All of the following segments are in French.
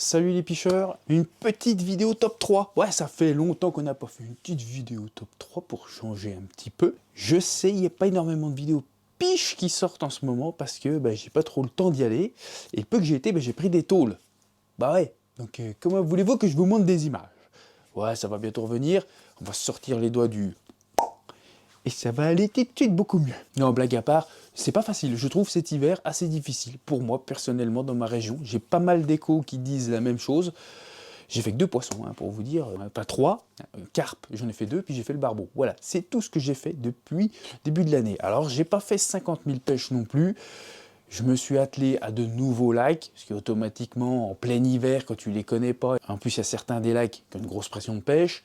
Salut les pêcheurs, une petite vidéo top 3. Ouais, ça fait longtemps qu'on n'a pas fait une petite vidéo top 3 pour changer un petit peu. Je sais, il n'y a pas énormément de vidéos piches qui sortent en ce moment parce que j'ai pas trop le temps d'y aller. Et peu que j'ai été, j'ai pris des tôles. Bah ouais, donc comment voulez-vous que je vous montre des images? Ouais, ça va bientôt revenir, on va sortir les doigts du... Et ça va aller tout de suite beaucoup mieux. Non, blague à part, c'est pas facile. Je trouve cet hiver assez difficile pour moi, personnellement, dans ma région. J'ai pas mal d'échos qui disent la même chose. J'ai fait que 2 poissons, pour vous dire, pas 3. Carpe, j'en ai fait 2, puis j'ai fait le barbeau. Voilà, c'est tout ce que j'ai fait depuis le début de l'année. Alors, j'ai pas fait 50 000 pêches non plus. Je me suis attelé à de nouveaux lacs, parce qu'automatiquement, en plein hiver, quand tu les connais pas, en plus, il y a certains des lacs qui ont une grosse pression de pêche,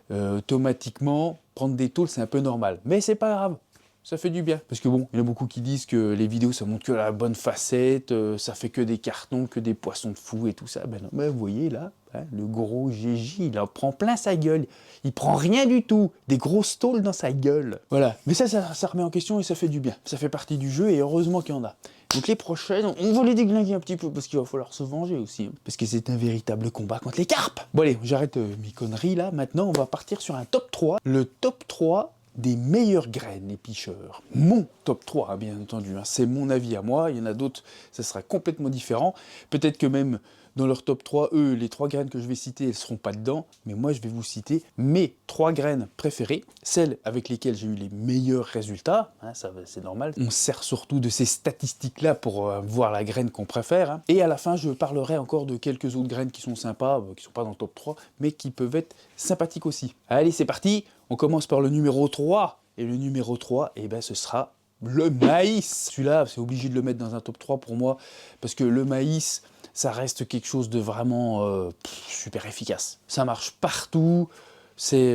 automatiquement, prendre des tôles, c'est un peu normal. Mais c'est pas grave, ça fait du bien. Parce que bon, il y en a beaucoup qui disent que les vidéos, ça montre que la bonne facette, ça fait que des cartons, que des poissons de fou et tout ça. Ben non, mais vous voyez là, le gros Gigi, il en prend plein sa gueule. Il prend rien du tout, des grosses tôles dans sa gueule. Voilà, mais ça remet en question et ça fait du bien. Ça fait partie du jeu et heureusement qu'il y en a. Donc les prochaines, on va les déglinguer un petit peu parce qu'il va falloir se venger aussi. Parce que c'est un véritable combat contre les carpes. Bon allez, j'arrête mes conneries là. Maintenant, on va partir sur un top 3. Le top 3 des meilleures graines, les pêcheurs. Mon top 3, bien entendu. C'est mon avis à moi. Il y en a d'autres, ça sera complètement différent. Peut-être que même dans leur top 3, eux, les 3 graines que je vais citer, elles ne seront pas dedans. Mais moi, je vais vous citer mes 3 graines préférées, celles avec lesquelles j'ai eu les meilleurs résultats. Ça, c'est normal. On sert surtout de ces statistiques-là pour voir la graine qu'on préfère. Et à la fin, je parlerai encore de quelques autres graines qui sont sympas, qui ne sont pas dans le top 3, mais qui peuvent être sympathiques aussi. Allez, c'est parti. On commence par le numéro 3. Et le numéro 3, ce sera le maïs. Celui-là, c'est obligé de le mettre dans un top 3 pour moi, parce que le maïs, ça reste quelque chose de vraiment super efficace. Ça marche partout, c'est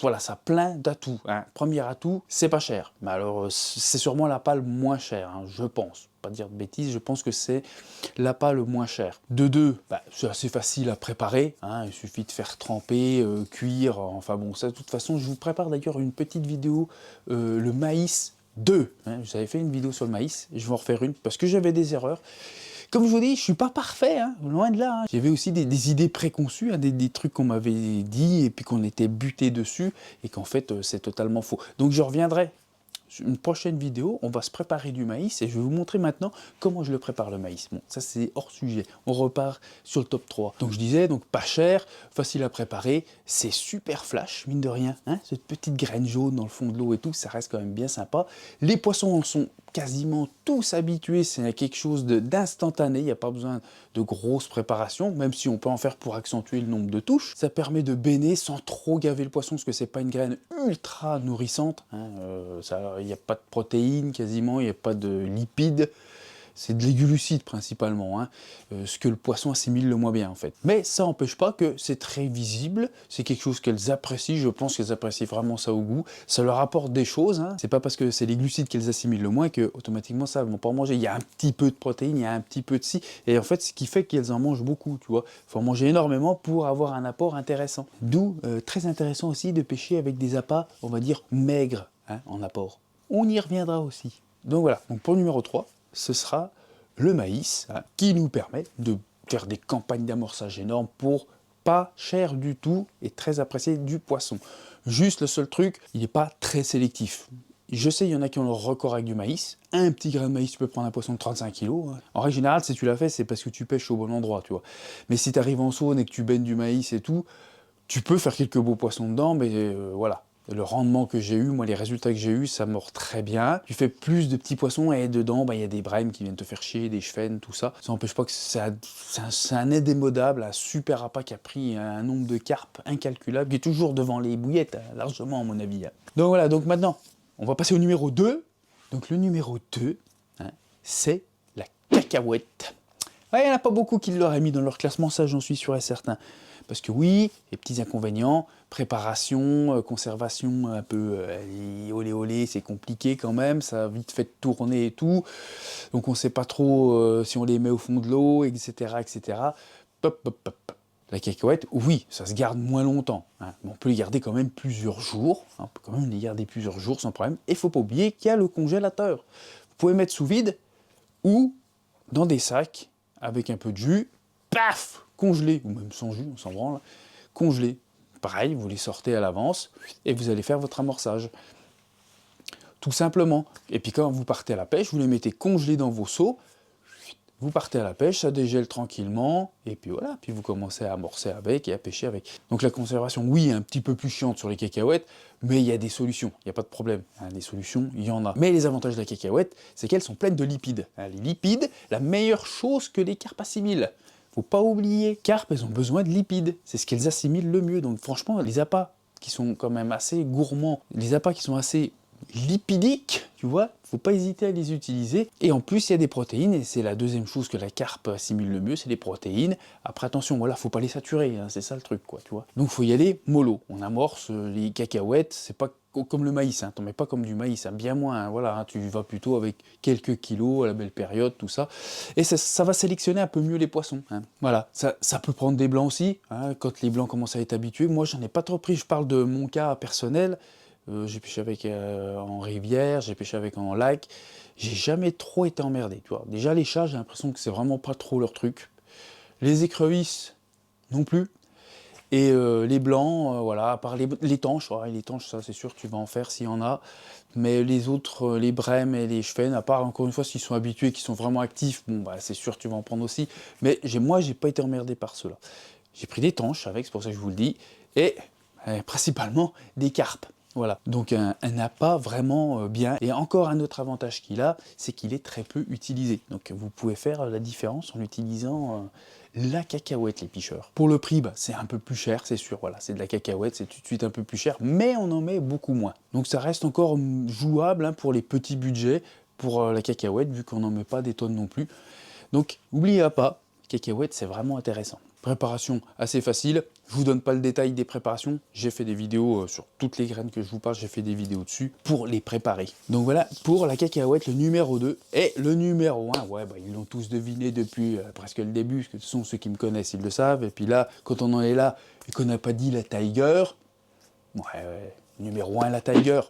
voilà, ça a plein d'atouts. Premier atout, c'est pas cher. Mais alors, c'est sûrement l'appât le moins cher, je pense. Pas dire de bêtises, je pense que c'est l'appât le moins cher. De deux, c'est assez facile à préparer. Il suffit de faire tremper, cuire. Enfin bon, ça, de toute façon, je vous prépare d'ailleurs une petite vidéo, le maïs 2. J'avais fait une vidéo sur le maïs, je vais en refaire une parce que j'avais des erreurs. Comme je vous dis, je suis pas parfait, loin de là. J'avais aussi des idées préconçues, des trucs qu'on m'avait dit et puis qu'on était buté dessus et qu'en fait c'est totalement faux. Donc je reviendrai sur une prochaine vidéo, on va se préparer du maïs et je vais vous montrer maintenant comment je le prépare le maïs. Bon, ça c'est hors sujet, on repart sur le top 3. Donc je disais, donc pas cher, facile à préparer, c'est super flash, mine de rien, cette petite graine jaune dans le fond de l'eau et tout, ça reste quand même bien sympa. Les poissons en sont quasiment tous habitués, c'est quelque chose d'instantané, il n'y a pas besoin de grosses préparations, même si on peut en faire pour accentuer le nombre de touches. Ça permet de baigner sans trop gaver le poisson, parce que c'est pas une graine ultra nourrissante, il n'y a pas de protéines quasiment, il n'y a pas de lipides, c'est de glucides principalement, ce que le poisson assimile le moins bien en fait. Mais ça n'empêche pas que c'est très visible, c'est quelque chose qu'elles apprécient, je pense qu'elles apprécient vraiment ça au goût, ça leur apporte des choses, c'est pas parce que c'est les glucides qu'elles assimilent le moins que automatiquement ça, elles vont pas en manger. Il y a un petit peu de protéines, il y a un petit peu de ci, et en fait ce qui fait qu'elles en mangent beaucoup, tu vois. Il faut en manger énormément pour avoir un apport intéressant. D'où très intéressant aussi de pêcher avec des appâts, on va dire maigres, en apport. On y reviendra aussi. Donc voilà, donc pour le numéro 3, ce sera le maïs, qui nous permet de faire des campagnes d'amorçage énormes pour pas cher du tout et très apprécié du poisson. Juste le seul truc, il n'est pas très sélectif. Je sais, il y en a qui ont le record avec du maïs. Un petit grain de maïs, tu peux prendre un poisson de 35 kg. En règle générale, si tu l'as fait, c'est parce que tu pêches au bon endroit, tu vois. Mais si tu arrives en Saône et que tu baignes du maïs et tout, tu peux faire quelques beaux poissons dedans, mais voilà. Le rendement que j'ai eu, moi les résultats que j'ai eu, ça mord très bien. Tu fais plus de petits poissons et dedans, il y a des brèmes qui viennent te faire chier, des chevènes, tout ça. Ça n'empêche pas que c'est un indémodable, un super appât qui a pris un nombre de carpes incalculable, qui est toujours devant les bouillettes, largement à mon avis. Donc voilà, donc maintenant, on va passer au numéro 2. Donc le numéro 2, c'est la cacahuète. Il n'y en a pas beaucoup qui l'auraient mis dans leur classement, ça j'en suis sûr et certain. Parce que oui, les petits inconvénients, préparation, conservation un peu olé olé, c'est compliqué quand même, ça a vite fait tourner et tout. Donc on ne sait pas trop si on les met au fond de l'eau, etc. etc. Pop, pop, pop, pop. La cacahuète, oui, ça se garde moins longtemps. Mais on peut les garder quand même plusieurs jours. On peut quand même les garder plusieurs jours sans problème. Et il ne faut pas oublier qu'il y a le congélateur. Vous pouvez mettre sous vide ou dans des sacs avec un peu de jus. paf, congelé, ou même sans jus, on s'en branle, congelé. Pareil, vous les sortez à l'avance et vous allez faire votre amorçage. Tout simplement. Et puis quand vous partez à la pêche, vous les mettez congelés dans vos seaux, vous partez à la pêche, ça dégèle tranquillement, et puis voilà, puis vous commencez à amorcer avec et à pêcher avec. Donc la conservation, oui, est un petit peu plus chiante sur les cacahuètes, mais il y a des solutions, il n'y a pas de problème. Hein, des solutions, il y en a. Mais les avantages de la cacahuète, c'est qu'elles sont pleines de lipides. Hein, les lipides, la meilleure chose que les carpes assimilent. Faut pas oublier, carpes, elles ont besoin de lipides, c'est ce qu'elles assimilent le mieux. Donc franchement, les appâts qui sont quand même assez gourmands, les appâts qui sont assez lipidiques, tu vois, faut pas hésiter à les utiliser. Et en plus, il y a des protéines, et c'est la deuxième chose que la carpe assimile le mieux, c'est les protéines. Après, attention, voilà, faut pas les saturer, hein, c'est ça le truc, quoi, tu vois. Donc, faut y aller mollo. On amorce les cacahuètes, c'est pas comme le maïs, hein, t'en mets pas comme du maïs, hein, bien moins, hein, voilà, hein, tu vas plutôt avec quelques kilos à la belle période, tout ça. Et ça va sélectionner un peu mieux les poissons, hein. Voilà, ça peut prendre des blancs aussi, hein, quand les blancs commencent à être habitués. Moi, j'en ai pas trop pris, je parle de mon cas personnel. J'ai pêché avec en rivière, j'ai pêché avec en lac. J'ai jamais trop été emmerdé, tu vois. Déjà les chats, j'ai l'impression que c'est vraiment pas trop leur truc. Les écrevisses, non plus. Et les blancs, voilà, à part les tanches, ouais, les tanches, ça c'est sûr, tu vas en faire s'il y en a. Mais les autres, les brèmes et les chevènes, à part encore une fois s'ils sont habitués, qu'ils sont vraiment actifs, bon bah c'est sûr, tu vas en prendre aussi. Mais moi, j'ai pas été emmerdé par ceux-là. J'ai pris des tanches avec, c'est pour ça que je vous le dis, et principalement des carpes. Voilà, donc un appât vraiment bien. Et encore un autre avantage qu'il a, c'est qu'il est très peu utilisé. Donc vous pouvez faire la différence en utilisant la cacahuète, les pêcheurs. Pour le prix, bah, c'est un peu plus cher, c'est sûr. Voilà, c'est de la cacahuète, c'est tout de suite un peu plus cher, mais on en met beaucoup moins. Donc ça reste encore jouable, hein, pour les petits budgets, pour la cacahuète, vu qu'on n'en met pas des tonnes non plus. Donc n'oubliez pas, cacahuète, c'est vraiment intéressant. Préparation assez facile. Je vous donne pas le détail des préparations. J'ai fait des vidéos sur toutes les graines que je vous parle. J'ai fait des vidéos dessus pour les préparer. Donc voilà pour la cacahuète, le numéro 2. Et le numéro 1, ouais, bah, ils l'ont tous deviné depuis presque le début. Parce que ce sont ceux qui me connaissent, ils le savent. Et puis là, quand on en est là et qu'on n'a pas dit la Tiger, ouais, numéro 1, la Tiger.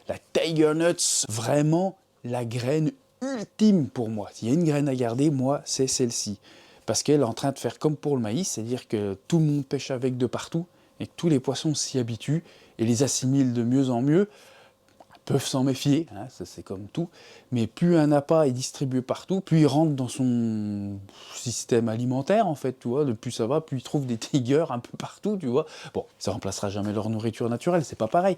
La Tiger Nuts, vraiment la graine ultime pour moi. S'il y a une graine à garder, moi, c'est celle-ci. Parce qu'elle est en train de faire comme pour le maïs, c'est-à-dire que tout le monde pêche avec de partout, et que tous les poissons s'y habituent, et les assimilent de mieux en mieux. Ils peuvent s'en méfier, hein, ça c'est comme tout, mais plus un appât est distribué partout, plus il rentre dans son système alimentaire, en fait, tu vois, plus ça va, plus il trouve des tigers un peu partout, tu vois. Bon, ça remplacera jamais leur nourriture naturelle, c'est pas pareil.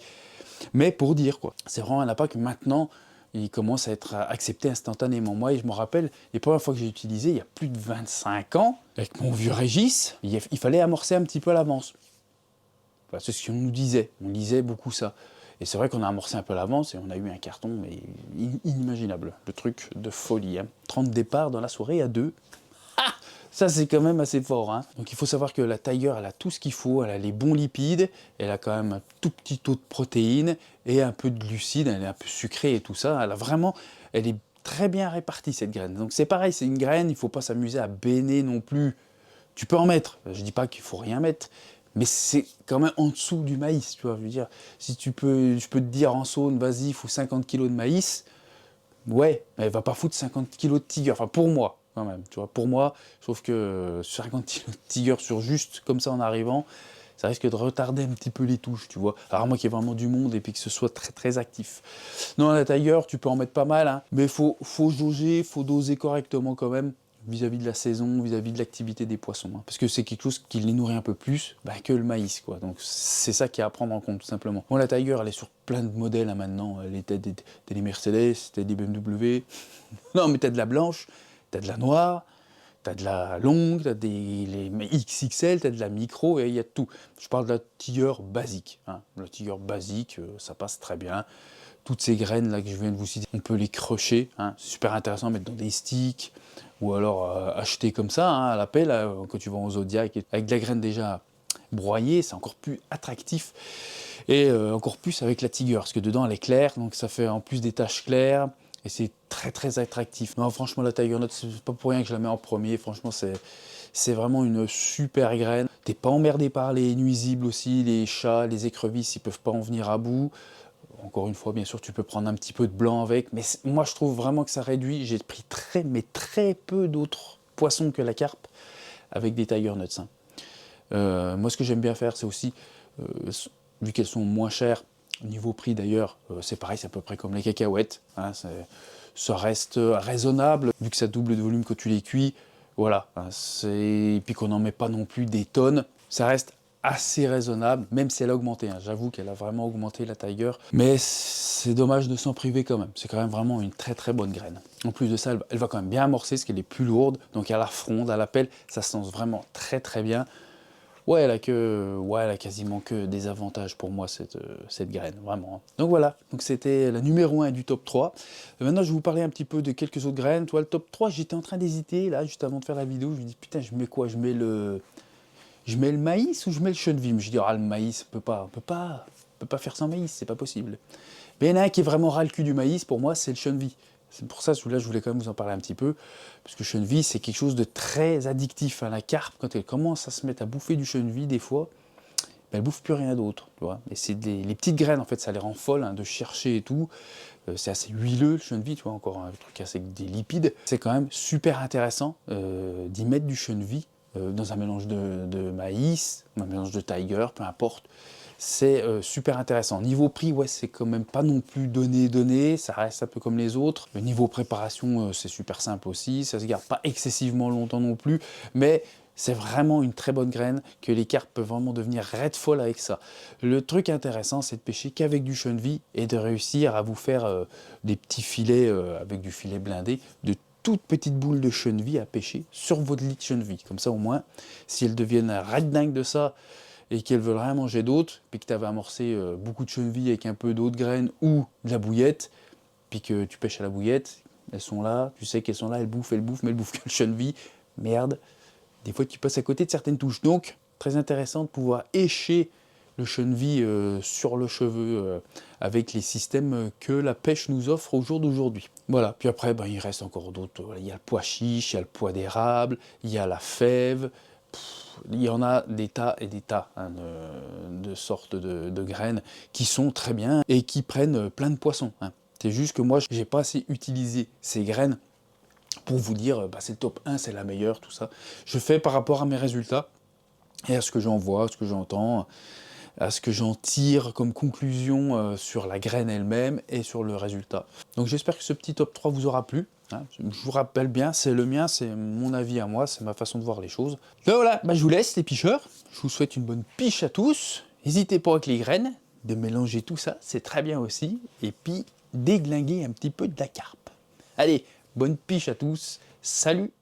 Mais pour dire, quoi, c'est vraiment un appât que maintenant, il commence à être accepté instantanément. Moi, je me rappelle, les premières fois que j'ai utilisé, il y a plus de 25 ans, avec mon vieux Régis, il fallait amorcer un petit peu à l'avance. Enfin, c'est ce qu'on nous disait, on lisait beaucoup ça. Et c'est vrai qu'on a amorcé un peu à l'avance et on a eu un carton mais inimaginable. Le truc de folie, hein. 30 départs dans la soirée à 2. Ça, c'est quand même assez fort, hein. Donc il faut savoir que la Tiger, elle a tout ce qu'il faut, elle a les bons lipides, elle a quand même un tout petit taux de protéines et un peu de glucides, elle est un peu sucrée et tout ça. Elle est très bien répartie, cette graine. Donc c'est pareil, c'est une graine, il ne faut pas s'amuser à béner non plus. Tu peux en mettre, je dis pas qu'il faut rien mettre, mais c'est quand même en dessous du maïs, tu vois. Je veux dire, si je peux te dire en saune, vas-y, il faut 50 kg de maïs, ouais, mais elle va pas foutre 50 kg de Tiger, enfin pour moi. Quand même, tu vois, pour moi, je trouve que 50 kg de Tiger sur juste comme ça en arrivant, ça risque de retarder un petit peu les touches, tu vois. Alors moi qu'il y ait vraiment du monde et puis que ce soit très très actif. Non, la Tiger, tu peux en mettre pas mal, hein, mais faut jauger, faut doser correctement quand même vis-à-vis de la saison, vis-à-vis de l'activité des poissons, hein, parce que c'est quelque chose qui les nourrit un peu plus que le maïs, quoi. Donc c'est ça qui est à prendre en compte tout simplement. Bon, la Tiger, elle est sur plein de modèles, hein, maintenant. Elle était des Mercedes, t'as des BMW, non mais t'as de la blanche. T'as de la noire, t'as de la longue, t'as les XXL, t'as de la micro, et il y a de tout. Je parle de la Tiger basique, hein. La Tiger basique, ça passe très bien. Toutes ces graines là que je viens de vous citer, on peut les crocher, hein. C'est super intéressant à mettre dans des sticks, ou alors acheter comme ça, hein, à l'appel, quand tu vas au Zodiac, avec de la graine déjà broyée, c'est encore plus attractif. Et encore plus avec la Tiger, parce que dedans elle est claire, donc ça fait en plus des taches claires, et c'est très très attractif. Non, franchement, la Tiger Nut, c'est pas pour rien que je la mets en premier. Franchement, c'est vraiment une super graine. T'es pas emmerdé par les nuisibles aussi, les chats, les écrevisses, ils peuvent pas en venir à bout. Encore une fois, bien sûr, tu peux prendre un petit peu de blanc avec, mais moi je trouve vraiment que ça réduit. J'ai pris très peu d'autres poissons que la carpe avec des Tiger Nuts. Hein. Moi, ce que j'aime bien faire, c'est aussi, vu qu'elles sont moins chères, niveau prix d'ailleurs, c'est pareil, c'est à peu près comme les cacahuètes. Hein, ça reste raisonnable, vu que ça double de volume quand tu les cuis. Voilà, hein, et puis qu'on n'en met pas non plus des tonnes, ça reste assez raisonnable, même si elle a augmenté. Hein. J'avoue qu'elle a vraiment augmenté la Tiger, mais c'est dommage de s'en priver quand même. C'est quand même vraiment une très très bonne graine. En plus de ça, elle va quand même bien amorcer, parce qu'elle est plus lourde, donc à la fronde, à la pelle, ça se lance vraiment très très bien. Ouais, elle a quasiment que des avantages pour moi, cette graine, vraiment. Donc voilà, donc c'était la numéro 1 du top 3. Maintenant, je vais vous parler un petit peu de quelques autres graines. Toi, le top 3, j'étais en train d'hésiter, là, juste avant de faire la vidéo. Je me dis, putain, je mets quoi? Je mets le maïs ou je mets le chènevis? Je me dis, ah, le maïs, on peut pas faire sans maïs, c'est pas possible. Mais il y en a un qui est vraiment ras le cul du maïs, pour moi, c'est le chènevis. C'est pour ça, celui-là, je voulais quand même vous en parler un petit peu, parce que chènevis, c'est quelque chose de très addictif. Hein. La carpe, quand elle commence à se mettre à bouffer du chènevis, des fois, ben, elle bouffe plus rien d'autre, tu vois. Et c'est les petites graines, en fait, ça les rend folles, hein, de chercher et tout. C'est assez huileux, le chènevis, tu vois, encore un truc assez des lipides. C'est quand même super intéressant d'y mettre du chènevis dans un mélange de maïs, un mélange de tiger, peu importe. C'est super intéressant. Niveau prix, ouais, c'est quand même pas non plus donné, ça reste un peu comme les autres. Le niveau préparation, c'est super simple aussi, ça se garde pas excessivement longtemps non plus, mais c'est vraiment une très bonne graine, que les carpes peuvent vraiment devenir red folles avec ça. Le truc intéressant, c'est de pêcher qu'avec du chènevis et de réussir à vous faire des petits filets avec du filet blindé, de toutes petites boules de chènevis à pêcher sur votre lit de chènevis. Comme ça, au moins, si elles deviennent red dingue de ça, et qu'elles veulent rien manger d'autre, puis que tu avais amorcé beaucoup de chenevilles avec un peu d'autres graines ou de la bouillette, puis que tu pêches à la bouillette, elles sont là, tu sais qu'elles sont là, elles bouffent, mais elles bouffent que le chènevis, merde. Des fois tu passes à côté de certaines touches, donc très intéressant de pouvoir écher le chènevis sur le cheveu avec les systèmes que la pêche nous offre au jour d'aujourd'hui. Voilà, puis après ben, il reste encore d'autres, il y a le pois chiche, il y a le pois d'érable, il y a la fève. Il y en a des tas et des tas hein, de sortes de graines qui sont très bien et qui prennent plein de poissons. Hein. C'est juste que moi, j'ai pas assez utilisé ces graines pour vous dire, bah, c'est le top 1, c'est la meilleure, tout ça. Je fais par rapport à mes résultats et à ce que j'en vois, à ce que j'entends, à ce que j'en tire comme conclusion sur la graine elle-même et sur le résultat. Donc j'espère que ce petit top 3 vous aura plu. Hein. Je vous rappelle bien, c'est le mien, c'est mon avis à moi, c'est ma façon de voir les choses. Donc voilà, bah, je vous laisse les picheurs. Je vous souhaite une bonne piche à tous. N'hésitez pas avec les graines, de mélanger tout ça, c'est très bien aussi. Et puis déglinguer un petit peu de la carpe. Allez, bonne piche à tous, salut!